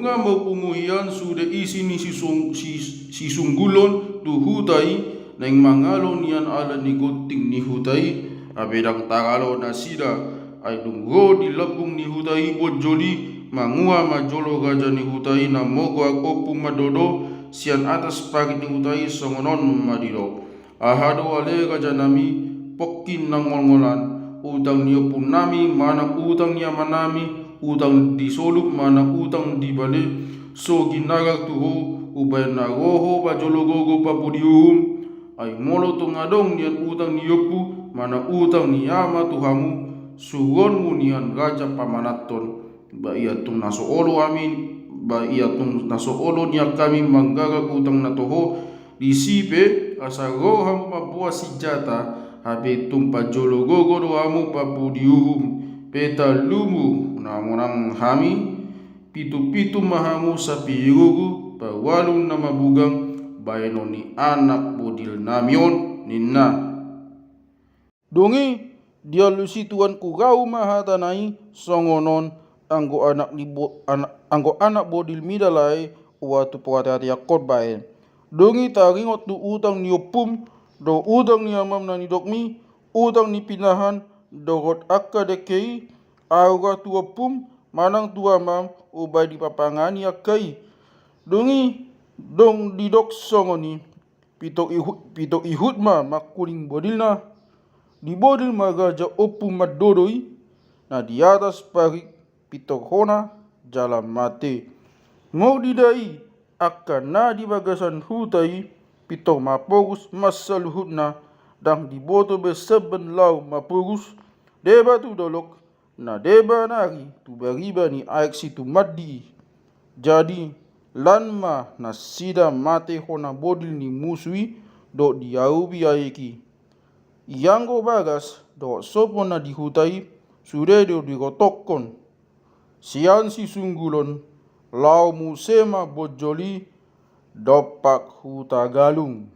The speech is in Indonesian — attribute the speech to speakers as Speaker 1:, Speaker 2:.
Speaker 1: Nga mapumuhian sudah isi ni si sunggulon tu hutai nang mangalon yan ala ni goting ni hutai abedang tagalo na sida ay dunggo di labung ni hutai bojoli mangua majolo gaja ni hutai na mogo opu madodo sian atas pagi ni hutai songonon madiro ahado ale gaja nami pokin nang ngolngolan utang niyo pun nami mana utang niya manami utang di solup mana utang di balik so ginagak tuho ubay nagoho pa jologogo pa pudium ay molo tungadong niyan utang ni yopu mana utang ni ama tuhamu sugon mu niyan gaja pamanaton ba iya tung naso olo amin ba iya tung naso olo niya kami manggagak utang na toho disipe asago ham mabuas si jata habe tung pa jologogo do amu pa pudium peta lumu namunang hami pitu-pitu mahamu sapi yugu bawalun nama bugang bayano ni anak bodil namion ninna dongi dia lusi tuan ku gau mahatanai songonon anggo anak bodil midalai watu puatati yakot bae dongi taringot tu utang ni opum do utang ni amam nani dokmi utang ni pinahan dogot akka dekei auga tu opum manang tua mam ubay di papangani akai dongi dong didok songoni pitok ihut ma makuning bodilna di bodil magaja opum madodoi na di atas pagi pitok hona jalan mate mau didai akan na di bagasan hutai pitok mapogus masaluhutna dang di boto beseben lau mapogus deba tu dolok na deba nari tu bariba ni aik situ madi jadi lanma na sida mate hona bodil ni musui do diaubi aiki Ianggo bagas do sopo na dihutai sudah do digotokon sian si sunggulon lau musema bojoli dopak huta galung